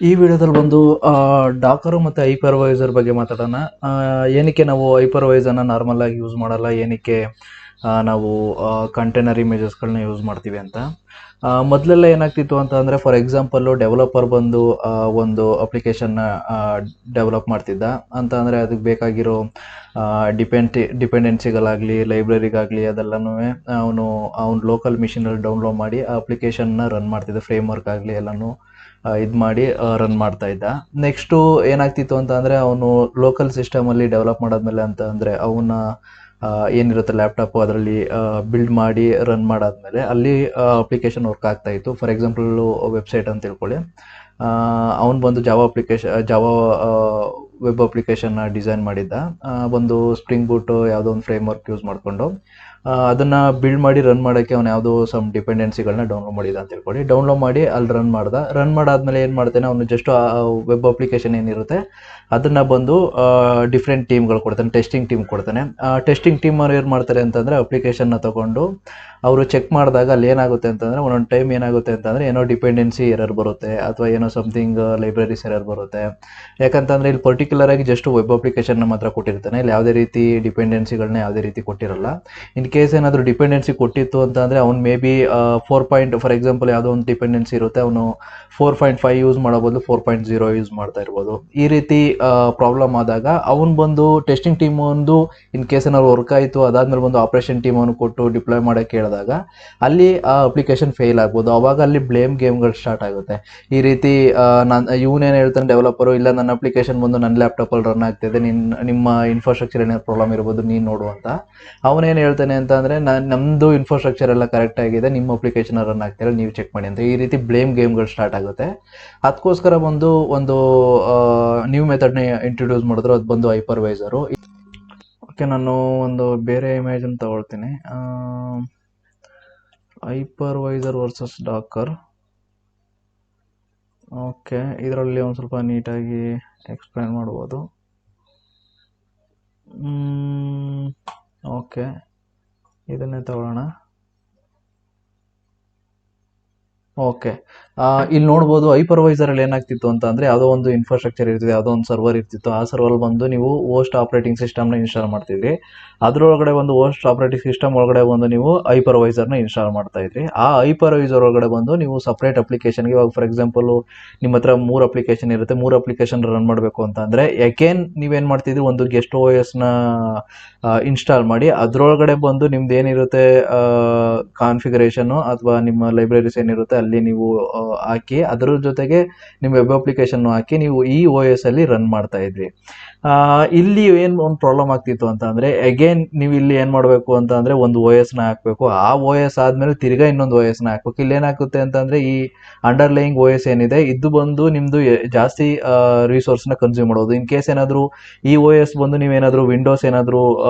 ಈ ವಿಡಿಯೋದಲ್ಲಿ ಬಂದು ಡಾಕರ್ ಮತ್ತು ಹೈಪರ್ವೈಸರ್ ಬಗ್ಗೆ ಮಾತಾಡೋಣ. ಏನಕ್ಕೆ ನಾವು ಹೈಪರ್ವೈಸರ್ನ ನಾರ್ಮಲ್ ಆಗಿ ಯೂಸ್ ಮಾಡಲ್ಲ, ಏನಕ್ಕೆ ನಾವು ಕಂಟೈನರ್ ಇಮೇಜಸ್ಗಳನ್ನ ಯೂಸ್ ಮಾಡ್ತೀವಿ ಅಂತ. ಮೊದಲೆಲ್ಲ ಏನಾಗ್ತಿತ್ತು ಅಂತ ಅಂದರೆ, ಫಾರ್ ಎಕ್ಸಾಂಪಲ್ಲು ಡೆವಲಪರ್ ಬಂದು ಒಂದು ಅಪ್ಲಿಕೇಶನ್ನ ಡೆವಲಪ್ ಮಾಡ್ತಿದ್ದ ಅಂತ ಅಂದರೆ ಅದಕ್ಕೆ ಬೇಕಾಗಿರೋ ಡಿಪೆಂಡೆನ್ಸಿಗಳಾಗಲಿ ಲೈಬ್ರರಿಗಾಗಲಿ ಅದೆಲ್ಲನೂ ಅವನು ಲೋಕಲ್ ಮಿಷಿನಲ್ಲಿ ಡೌನ್ಲೋಡ್ ಮಾಡಿ ಆ ಅಪ್ಲಿಕೇಶನ್ನ ರನ್ ಮಾಡ್ತಿದ್ದ. ಫ್ರೇಮ್ ವರ್ಕ್ ಆಗಲಿ ಎಲ್ಲನೂ ಇದು ಮಾಡಿ ರನ್ ಮಾಡ್ತಾ ಇದ್ದ. ನೆಕ್ಸ್ಟು ಏನಾಗ್ತಿತ್ತು ಅಂತ ಅಂದರೆ, ಅವನು ಲೋಕಲ್ ಸಿಸ್ಟಮಲ್ಲಿ ಡೆವಲಪ್ ಮಾಡಾದ್ಮೇಲೆ ಅಂತ ಅಂದರೆ ಅವನ ಏನಿರುತ್ತೆ ಲ್ಯಾಪ್ಟಾಪು ಅದರಲ್ಲಿ ಬಿಲ್ಡ್ ಮಾಡಿ ರನ್ ಮಾಡಾದ್ಮೇಲೆ ಅಲ್ಲಿ ಅಪ್ಲಿಕೇಶನ್ ವರ್ಕ್ ಆಗ್ತಾ ಇತ್ತು. ಫಾರ್ ಎಕ್ಸಾಂಪಲ್ಲು ವೆಬ್ಸೈಟ್ ಅಂತ ತಿಳ್ಕೊಳ್ಳಿ, ಅವನು ಬಂದು ಜಾವಾ ವೆಬ್ ಅಪ್ಲಿಕೇಶನ್ನ ಡಿಸೈನ್ ಮಾಡಿದ್ದ. ಒಂದು ಸ್ಪ್ರಿಂಗ್ ಬೂಟು ಯಾವುದೋ ಒಂದು ಫ್ರೇಮ್ ವರ್ಕ್ ಯೂಸ್ ಮಾಡಿಕೊಂಡು ಅದನ್ನು ಬಿಲ್ಡ್ ಮಾಡಿ ರನ್ ಮಾಡೋಕ್ಕೆ ಅವನು ಯಾವುದೋ ಸಮ್ ಡಿಪೆಂಡೆನ್ಸಿಗಳನ್ನ ಡೌನ್ಲೋಡ್ ಮಾಡಿದ ಅಂತ ಹೇಳ್ಕೊಳ್ಳಿ. ಡೌನ್ಲೋಡ್ ಮಾಡಿ ಅಲ್ಲಿ ರನ್ ಮಾಡಾದ್ಮೇಲೆ ಏನು ಮಾಡ್ತಾನೆ ಅವನು, ಜಸ್ಟ್ ಆ ವೆಬ್ ಅಪ್ಲಿಕೇಶನ್ ಏನಿರುತ್ತೆ ಅದನ್ನು ಬಂದು ಡಿಫ್ರೆಂಟ್ ಟೀಮ್ಗಳು ಕೊಡ್ತಾನೆ, ಟೆಸ್ಟಿಂಗ್ ಟೀಮ್ ಕೊಡ್ತಾನೆ. ಟೆಸ್ಟಿಂಗ್ ಟೀಮ್ ಅವ್ರು ಏನು ಮಾಡ್ತಾರೆ ಅಂತಂದರೆ, ಅಪ್ಲಿಕೇಶನ್ನ ತೊಗೊಂಡು ಅವರು ಚೆಕ್ ಮಾಡಿದಾಗ ಅಲ್ಲಿ ಏನಾಗುತ್ತೆ ಅಂತಂದರೆ, ಒಂದೊಂದು ಟೈಮ್ ಏನಾಗುತ್ತೆ ಅಂತಂದರೆ ಏನೋ ಡಿಪೆಂಡೆನ್ಸಿ ಎರರ್ ಬರುತ್ತೆ ಅಥವಾ ಏನೋ ಸಮಥಿಂಗ್ ಲೈಬ್ರರೀಸ್ ಎರರ್ ಬರುತ್ತೆ. ಯಾಕಂತಂದರೆ ಇಲ್ಲಿ ಪರ್ಟಿಕ್ಯುಲರಾಗಿ ಜಸ್ಟ್ ವೆಬ್ ಅಪ್ಲಿಕೇಶನ್ನ ಮಾತ್ರ ಕೊಟ್ಟಿರ್ತಾನೆ, ಇಲ್ಲಿ ಯಾವುದೇ ರೀತಿ ಡಿಪೆಂಡೆನ್ಸಿಗಳನ್ನ ಯಾವುದೇ ರೀತಿ ಕೊಟ್ಟಿರಲ್ಲ. ಇನ್ ಕೇಸ್ ಏನಾದರೂ ಡಿಪೆಂಡೆನ್ಸಿ ಕೊಟ್ಟಿತ್ತು ಅಂತಂದರೆ ಅವ್ನು ಮೇ ಬಿ ಫಾರ್ ಎಕ್ಸಾಂಪಲ್ ಯಾವುದೋ ಒಂದು ಡಿಪೆಂಡೆನ್ಸಿ ಇರುತ್ತೆ, ಅವನು 4.5 ಯೂಸ್ ಮಾಡೋ ಬದಲು 4.0 ಯೂಸ್ ಮಾಡ್ತಾ ಇರ್ಬೋದು. ಈ ರೀತಿ ಪ್ರಾಬ್ಲಮ್ ಆದಾಗ ಅವನು ಬಂದು ಟೆಸ್ಟಿಂಗ್ ಟೀಮ್ ಒಂದು ಇನ್ ಕೇಸ್ ಏನಾದ್ರು ವರ್ಕ್ ಆಯಿತು, ಅದಾದ್ಮೇಲೆ ಬಂದು ಆಪರೇಷನ್ ಟೀಮ್ ಅವನು ಕೊಟ್ಟು ಡಿಪ್ಲಾಯ್ ಮಾಡೋಕ್ಕೆ ಹೇಳಿದಾಗ ಅಲ್ಲಿ ಆ ಅಪ್ಲಿಕೇಶನ್ ಫೇಲ್ ಆಗ್ಬೋದು. ಅವಾಗ ಅಲ್ಲಿ ಬ್ಲೇಮ್ ಗೇಮ್ಗಳು ಸ್ಟಾರ್ಟ್ ಆಗುತ್ತೆ. ಈ ರೀತಿ ಇವನೇನು ಹೇಳ್ತಾನೆ ಡೆವಲಪರು, ಇಲ್ಲ ನನ್ನ ಅಪ್ಲಿಕೇಶನ್ ಬಂದು ನನ್ನ ಲ್ಯಾಪ್ಟಾಪಲ್ಲಿ ರನ್ ಆಗ್ತಿದೆ, ನಿಮ್ಮ ಇನ್ಫ್ರಾಸ್ಟ್ರಕ್ಚರ್ ಏನಾದ್ರು ಪ್ರಾಬ್ಲಮ್ ಇರ್ಬೋದು, ನೀನು ನೋಡು ಅಂತ. ಅವನೇನು ಹೇಳ್ತಾನೆ ಅಂತ ಅಂದರೆ, ನಮ್ಮದು ಇನ್ಫ್ರಾಸ್ಟ್ರಕ್ಚರ್ ಎಲ್ಲ ಕರೆಕ್ಟ್ ಆಗಿದೆ, ನಿಮ್ಮ ಅಪ್ಲಿಕೇಶನ್ ರನ್ ಆಗ್ತಿಲ್ಲ, ನೀವು ಚೆಕ್ ಮಾಡಿ ಅಂತ. ಈ ರೀತಿ ಬ್ಲೇಮ್ ಗೇಮ್ಗಳು ಸ್ಟಾರ್ಟ್ ಆಗುತ್ತೆ. ಅದಕ್ಕೋಸ್ಕರ ಬಂದು ಒಂದು ನ್ಯೂ ಮೆಥಡ್ನ ಇಂಟ್ರೊಡ್ಯೂಸ್ ಮಾಡಿದ್ರು, ಅದು ಬಂದು ಹೈಪರ್ವೈಸರು. ಓಕೆ, ನಾನು ಒಂದು ಬೇರೆ ಇಮೇಜನ್ನು ತಗೊಳ್ತೀನಿ. ಹೈಪರ್ವೈಸರ್ ವರ್ಸಸ್ ಡಾಕರ್. ಓಕೆ, ಇದರಲ್ಲಿ ಒಂದು ಸ್ವಲ್ಪ ನೀಟಾಗಿ ಎಕ್ಸ್ಪ್ಲೇನ್ ಮಾಡ್ಬೋದು. ಓಕೆ, ಇದನ್ನೇ ತಗೊಳ್ಳೋಣ. ಓಕೆ, ಇಲ್ಲಿ ನೋಡ್ಬೋದು ಹೈಪರ್ವೈಸರಲ್ಲಿ ಏನಾಗ್ತಿತ್ತು ಅಂತ ಅಂದರೆ, ಯಾವುದೋ ಒಂದು ಇನ್ಫ್ರಾಸ್ಟ್ರಕ್ಚರ್ ಇರ್ತಿದೆ, ಯಾವುದೋ ಒಂದು ಸರ್ವರ್ ಇರ್ತಿತ್ತು. ಆ ಸರ್ವರ್ ಬಂದು ನೀವು ಹೋಸ್ಟ್ ಆಪ್ರೇಟಿಂಗ್ ಸಿಸ್ಟಮ್ನ ಇನ್ಸ್ಟಾಲ್ ಮಾಡ್ತಿದ್ರಿ. ಅದರೊಳಗಡೆ ಒಂದು ಹೋಸ್ಟ್ ಆಪ್ರೇಟಿಂಗ್ ಸಿಸ್ಟಮ್ ಒಳಗಡೆ ಬಂದು ನೀವು ಹೈಪರ್ವೈಸರ್ನ ಇನ್ಸ್ಟಾಲ್ ಮಾಡ್ತಾ ಇದ್ರಿ. ಆ ಹೈಪರ್ವೈಸರ್ ಒಳಗಡೆ ಬಂದು ನೀವು ಸಪ್ರೇಟ್ ಅಪ್ಲಿಕೇಶನ್ಗೆ, ಇವಾಗ ಫಾರ್ ಎಕ್ಸಾಂಪಲು ನಿಮ್ಮ ಹತ್ರ 3 ಅಪ್ಲಿಕೇಶನ್ ಇರುತ್ತೆ, 3 ಅಪ್ಲಿಕೇಶನ್ ರನ್ ಮಾಡಬೇಕು ಅಂತ ಅಂದರೆ ಅಗೇನ್ ನೀವೇನು ಮಾಡ್ತಿದ್ರಿ, ಒಂದು ಗೆಸ್ಟ್ ಓ ಎಸ್ನ ಇನ್ಸ್ಟಾಲ್ ಮಾಡಿ ಅದರೊಳಗಡೆ ಬಂದು ನಿಮ್ದು ಏನಿರುತ್ತೆ ಕಾನ್ಫಿಗರೇಷನು ಅಥವಾ ನಿಮ್ಮ ಲೈಬ್ರರೀಸ್ ಏನಿರುತ್ತೆ ಅಲ್ಲಿ ನೀವು ಹಾಕಿ, ಅದರ ಜೊತೆಗೆ ನಿಮ್ಮ ವೆಬ್ ಅಪ್ಲಿಕೇಶನ್ ಹಾಕಿ ನೀವು ಈ ಓ ಎಸ್ ಅಲ್ಲಿ ರನ್ ಮಾಡ್ತಾ ಇದ್ರಿ. ಇಲ್ಲಿ ಏನು ಒಂದು ಪ್ರಾಬ್ಲಮ್ ಆಗ್ತಿತ್ತು ಅಂತ ಅಂದರೆ, ಅಗೇನ್ ನೀವು ಇಲ್ಲಿ ಏನು ಮಾಡಬೇಕು ಅಂತ ಅಂದರೆ ಒಂದು ಓ ಎಸ್ನ ಹಾಕಬೇಕು. ಆ ಓ ಎಸ್ ಆದಮೇಲೆ ತಿರ್ಗಾ ಇನ್ನೊಂದು ಓ ಎಸ್ನ ಹಾಕಬೇಕು. ಇಲ್ಲಿ ಏನಾಗುತ್ತೆ ಅಂತಂದರೆ, ಈ ಅಂಡರ್ಲೈಯಿಂಗ್ ಓ ಎಸ್ ಏನಿದೆ ಇದು ಬಂದು ನಿಮ್ಮದು ಜಾಸ್ತಿ ರಿಸೋರ್ಸ್ನ ಕನ್ಸ್ಯೂಮ್ ಮಾಡೋದು. ಇನ್ ಕೇಸ್ ಏನಾದರೂ ಈ ಓ ಎಸ್ ಬಂದು ನೀವೇನಾದರೂ ವಿಂಡೋಸ್ ಏನಾದರೂ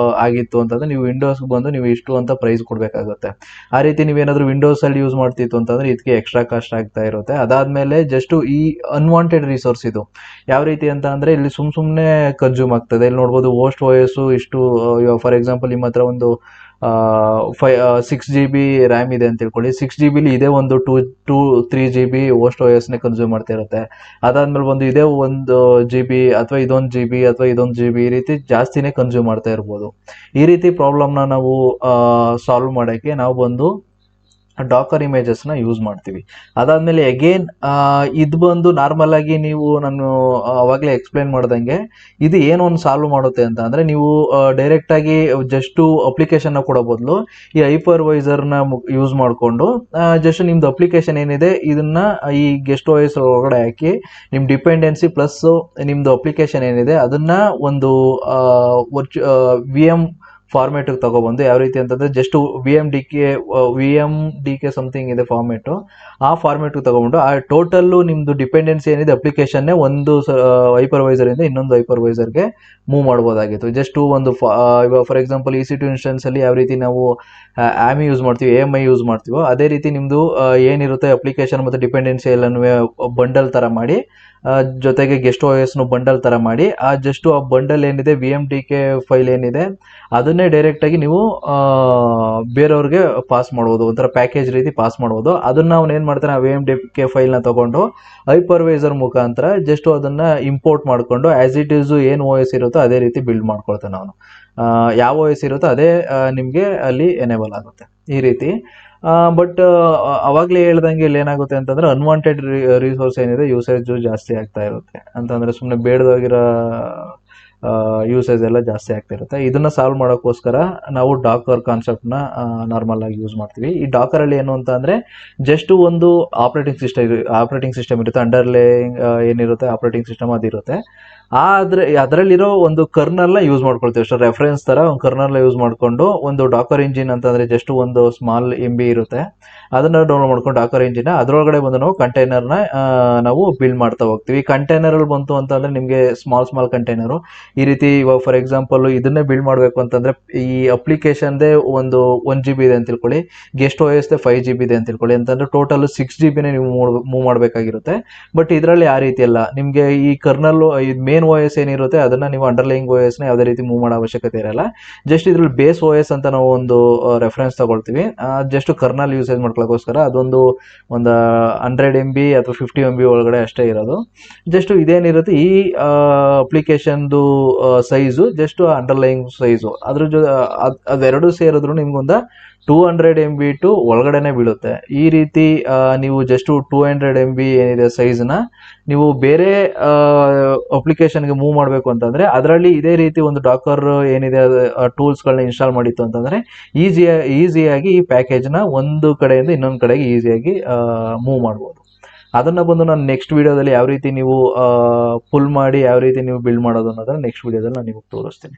ಆಗಿತ್ತು ಅಂತಂದರೆ, ನೀವು ವಿಂಡೋಸ್ಗೆ ಬಂದು ನೀವು ಇಷ್ಟು ಅಂತ ಪ್ರೈಸ್ ಕೊಡಬೇಕಾಗುತ್ತೆ. ಆ ರೀತಿ ನೀವೇನಾದರೂ ವಿಂಡೋಸಲ್ಲಿ ಯೂಸ್ ಮಾಡ್ತಿತ್ತು ಅಂತಂದರೆ ಇದಕ್ಕೆ ಎಕ್ಸ್ಟ್ರಾ ಕಾಸ್ಟ್ ಆಗ್ತಾ ಇರುತ್ತೆ. ಅದಾದಮೇಲೆ ಜಸ್ಟು ಈ ಅನ್ವಾಂಟೆಡ್ ರಿಸೋರ್ಸ್ ಇದು ಯಾವ ರೀತಿ ಅಂತ ಅಂದರೆ, ಇಲ್ಲಿ ಸುಮ್ಮನೆ ಕನ್ಸ್ಯೂಮ್ ಆಗ್ತದೆ. ಇಲ್ಲಿ ನೋಡ್ಬೋದು ಹೋಸ್ಟ್ ಓ ಎಸ್ ಇಷ್ಟು, ಫಾರ್ ಎಕ್ಸಾಂಪಲ್ ನಿಮ್ಮ ಹತ್ರ ಒಂದು 6 GB ರ್ಯಾಮ್ ಇದೆ ಅಂತ ತಿಳ್ಕೊಳ್ಳಿ. 6 GB ಇದೇ ಒಂದು 3 GB ಹೋಸ್ಟ್ ಓ ಎಸ್ನೇ ಕನ್ಸ್ಯೂಮ್ ಮಾಡ್ತಾ ಇರುತ್ತೆ. ಅದಾದ್ಮೇಲೆ ಬಂದು ಇದೇ 1 GB ಅಥವಾ ಇದೊಂದು GB ಅಥವಾ ಇದೊಂದು GB ಈ ರೀತಿ ಜಾಸ್ತಿನೇ ಕನ್ಸ್ಯೂಮ್ ಮಾಡ್ತಾ ಇರ್ಬೋದು. ಈ ರೀತಿ ಪ್ರಾಬ್ಲಮ್ನ ನಾವು ಸಾಲ್ವ್ ಮಾಡೋಕ್ಕೆ ನಾವು ಬಂದು ಡಾಕರ್ ಇಮೇಜಸ್ನ ಯೂಸ್ ಮಾಡ್ತೀವಿ. ಅದಾದಮೇಲೆ ಅಗೇನ್ ಇದು ಬಂದು ನಾರ್ಮಲ್ ಆಗಿ ನೀವು ನಾನು ಅವಾಗಲೇ ಎಕ್ಸ್ಪ್ಲೇನ್ ಮಾಡ್ದಂಗೆ ಇದು ಏನೊಂದು ಸಾಲ್ವ್ ಮಾಡುತ್ತೆ ಅಂತ ಅಂದರೆ, ನೀವು ಡೈರೆಕ್ಟಾಗಿ ಜಸ್ಟು ಅಪ್ಲಿಕೇಶನ್ನ ಕೊಡೋ ಬದಲು ಈ ಹೈಪರ್ವೈಸರ್ನ ಯೂಸ್ ಮಾಡಿಕೊಂಡು ಜಸ್ಟ್ ನಿಮ್ಮದು ಅಪ್ಲಿಕೇಶನ್ ಏನಿದೆ ಇದನ್ನು ಈ ಗೆಸ್ಟ್ ಓ ಎಸ್ ಒಳಗಡೆ ಹಾಕಿ ನಿಮ್ಮ ಡಿಪೆಂಡೆನ್ಸಿ ಪ್ಲಸ್ ನಿಮ್ಮದು ಅಪ್ಲಿಕೇಶನ್ ಏನಿದೆ ಅದನ್ನು ಒಂದು VM ಫಾರ್ಮೇಟಿಗೆ ತೊಗೊಬಂದು, ಯಾವ ರೀತಿ ಅಂತಂದರೆ ಜಸ್ಟ್ VMDK ಸಮಥಿಂಗ್ ಇದೆ ಫಾರ್ಮೇಟು, ಆ ಫಾರ್ಮೇಟಿಗೆ ತೊಗೊಂಡು ಆ ಟೋಟಲ್ಲು ನಿಮ್ಮದು ಡಿಪೆಂಡೆನ್ಸಿ ಏನಿದೆ ಅಪ್ಲಿಕೇಶನ್ನೇ ಒಂದು ಹೈಪರ್ವೈಸರಿಂದ ಇನ್ನೊಂದು ಹೈಪರ್ವೈಸರ್ಗೆ ಮೂವ್ ಮಾಡ್ಬೋದಾಗಿತ್ತು. ಜಸ್ಟು ಒಂದು ಇವಾಗ ಫಾರ್ ಎಕ್ಸಾಂಪಲ್ EC2 ಇನ್ಸ್ಟೆನ್ಸಲ್ಲಿ ಯಾವ ರೀತಿ ನಾವು AMI ಯೂಸ್ ಮಾಡ್ತೀವಿ, AMI ಯೂಸ್ ಮಾಡ್ತೀವೋ ಅದೇ ರೀತಿ ನಿಮ್ಮದು ಏನಿರುತ್ತೆ ಅಪ್ಲಿಕೇಶನ್ ಮತ್ತು ಡಿಪೆಂಡೆನ್ಸಿ ಎಲ್ಲನೂ ಬಂಡಲ್ ಥರ ಮಾಡಿ ಜೊತೆಗೆ ಗೆಸ್ಟ್ ಓ ಎಸ್ನು ಬಂಡಲ್ ಥರ ಮಾಡಿ ಆ ಬಂಡಲ್ ಏನಿದೆ VMDK ಫೈಲ್ ಏನಿದೆ ಅದನ್ನೇ ಡೈರೆಕ್ಟಾಗಿ ನೀವು ಬೇರೆಯವ್ರಿಗೆ ಪಾಸ್ ಮಾಡ್ಬೋದು, ಒಂಥರ ಪ್ಯಾಕೇಜ್ ರೀತಿ ಪಾಸ್ ಮಾಡ್ಬೋದು. ಅದನ್ನು ಅವ್ನು ಏನು ಮಾಡ್ತಾನೆ, ಆ VMDK ಫೈಲ್ನ ತೊಗೊಂಡು ಹೈಪರ್ವೈಸರ್ ಮುಖಾಂತರ ಜಸ್ಟ್ ಅದನ್ನು ಇಂಪೋರ್ಟ್ ಮಾಡಿಕೊಂಡು ಆ್ಯಸ್ ಇಟ್ ಈಸು ಏನು OS ಇರುತ್ತೋ ಅದೇ ರೀತಿ ಬಿಲ್ಡ್ ಮಾಡ್ಕೊಳ್ತಾನೆ ಅವನು. ಯಾವ OS ಇರುತ್ತೋ ಅದೇ ನಿಮಗೆ ಅಲ್ಲಿ ಎನೇಬಲ್ ಆಗುತ್ತೆ ಈ ರೀತಿ. ಬಟ್ ಅವಾಗಲೇ ಹೇಳ್ದಂಗೆ ಇಲ್ಲಿ ಏನಾಗುತ್ತೆ ಅಂತಂದರೆ ಅನ್ವಾಂಟೆಡ್ ರಿಸೋರ್ಸ್ ಏನಿದೆ ಯೂಸೇಜು ಜಾಸ್ತಿ ಆಗ್ತಾ ಇರುತ್ತೆ. ಅಂತಂದರೆ ಸುಮ್ಮನೆ ಬೇಡದಾಗಿರೋ ಯೂಸೇಜ್ ಎಲ್ಲ ಜಾಸ್ತಿ ಆಗ್ತಿರುತ್ತೆ. ಇದನ್ನು ಸಾಲ್ವ್ ಮಾಡೋಕ್ಕೋಸ್ಕರ ನಾವು ಡಾಕರ್ ಕಾನ್ಸೆಪ್ಟ್ನ ನಾರ್ಮಲ್ ಆಗಿ ಯೂಸ್ ಮಾಡ್ತೀವಿ. ಈ ಡಾಕರಲ್ಲಿ ಏನು ಅಂತ ಅಂದರೆ ಜಸ್ಟ್ ಒಂದು ಆಪ್ರೇಟಿಂಗ್ ಸಿಸ್ಟಮ್ ಇರುತ್ತೆ, ಅಂಡರ್ಲೇಯಿಂಗ್ ಏನಿರುತ್ತೆ ಆಪ್ರೇಟಿಂಗ್ ಸಿಸ್ಟಮ್ ಅದಿರುತ್ತೆ. ಅದರಲ್ಲಿರೋ ಒಂದು ಕರ್ನಲ್ನ ಯೂಸ್ ಮಾಡ್ಕೊಳ್ತೀವಿ ಅಷ್ಟೇ, ರೆಫರೆನ್ಸ್ ಥರ ಒಂದು ಕರ್ನಲ್ನ ಯೂಸ್ ಮಾಡಿಕೊಂಡು ಒಂದು ಡಾಕರ್ ಇಂಜಿನ್ ಅಂತಂದರೆ ಜಸ್ಟ್ ಒಂದು ಸ್ಮಾಲ್ MB ಇರುತ್ತೆ, ಅದನ್ನು ಡೌನ್ಲೋಡ್ ಮಾಡ್ಕೊಂಡು ಡಾಕರ್ ಇಂಜಿನ್ ಅದರೊಳಗಡೆ ಬಂದು ನಾವು ಕಂಟೈನರ್ನ ನಾವು ಬಿಲ್ಡ್ ಮಾಡ್ತಾ ಹೋಗ್ತೀವಿ. ಕಂಟೈನರಲ್ಲಿ ಬಂತು ಅಂತಂದರೆ ನಿಮಗೆ ಸ್ಮಾಲ್ ಕಂಟೈನರು ಈ ರೀತಿ. ಇವಾಗ ಫಾರ್ ಎಕ್ಸಾಂಪಲ್ ಇದನ್ನೇ ಬಿಲ್ಡ್ ಮಾಡಬೇಕು ಅಂತಂದರೆ ಈ ಅಪ್ಲಿಕೇಶನ್ದೇ ಒಂದು 1 GB ಇದೆ ಅಂತ ತಿಳ್ಕೊಳ್ಳಿ, ಗೆಸ್ಟ್ OSದೇ 5 GB ಇದೆ ಅಂತ ತಿಳ್ಕೊಳ್ಳಿ, ಅಂತಂದರೆ ಟೋಟಲ್ 6 GB ನೀವು ಮೂವ್ ಮಾಡಬೇಕಾಗಿರುತ್ತೆ. ಬಟ್ ಇದರಲ್ಲಿ ಆ ರೀತಿ ಅಲ್ಲ, ನಿಮಗೆ ಈ ಕರ್ನಲ್ಲು ಮೇನ್ OS ಏನಿರುತ್ತೆ ಅದನ್ನು ನೀವು ಅಂಡರ್ಲೈಯಿಂಗ್ OSನ ಯಾವುದೇ ರೀತಿ ಮೂವ್ ಮಾಡೋ ಅವಶ್ಯಕತೆ ಇರಲ್ಲ. ಜಸ್ಟ್ ಇದ್ರಲ್ಲಿ ಬೇಸ್ OS ಅಂತ ನಾವು ಒಂದು ರೆಫರೆನ್ಸ್ ತಗೊಳ್ತೀವಿ, ಜಸ್ಟ್ ಕರ್ನಲ್ ಯೂಸೇಜ್ ಮಾಡ್ಕೊಳ್ಳೋಕ್ಕೋಸ್ಕರ ಅದೊಂದು 100 MB ಅಥವಾ 50 MB ಒಳಗಡೆ ಅಷ್ಟೇ ಇರೋದು. ಜಸ್ಟ್ ಇದೇನಿರುತ್ತೆ ಈ ಅಪ್ಲಿಕೇಶನ್ದು ಸೈಜು ಜಸ್ಟ್ ಅಂಡರ್ಲೈಯಿಂಗ್ ಸೈಜು ಅದ್ರ ಅದೆರಡು ಸೇರಿದ್ರು ನಿಮ್ಗೊಂದು 200 MB ಟು ಒಳಗಡೆನೆ ಬೀಳುತ್ತೆ. ಈ ರೀತಿ ನೀವು ಜಸ್ಟ್ 200 MB ಏನಿದೆ ಸೈಜ್ನ ನೀವು ಬೇರೆ ಅಪ್ಲಿಕೇಶನ್ಗೆ ಮೂವ್ ಮಾಡಬೇಕು ಅಂತಂದರೆ ಅದರಲ್ಲಿ ಇದೇ ರೀತಿ ಒಂದು ಡಾಕರ್ ಏನಿದೆ ಟೂಲ್ಸ್ಗಳನ್ನ ಇನ್ಸ್ಟಾಲ್ ಮಾಡಿತ್ತು ಅಂತಂದರೆ ಈಸಿಯಾಗಿ ಈ ಪ್ಯಾಕೇಜ್ನ ಒಂದು ಕಡೆಯಿಂದ ಇನ್ನೊಂದು ಕಡೆಗೆ ಈಸಿಯಾಗಿ ಮೂವ್ ಮಾಡ್ಬೋದು. ಅದನ್ನು ಬಂದು ನಾನು ನೆಕ್ಸ್ಟ್ ವೀಡಿಯೋದಲ್ಲಿ ಯಾವ ರೀತಿ ನೀವು ಪುಲ್ ಮಾಡಿ ಯಾವ ರೀತಿ ನೀವು ಬಿಲ್ಡ್ ಮಾಡೋದು ಅನ್ನೋದನ್ನು ನೆಕ್ಸ್ಟ್ ವೀಡಿಯೋದಲ್ಲಿ ನಾನು ನಿಮಗೆ ತೋರಿಸ್ತೀನಿ.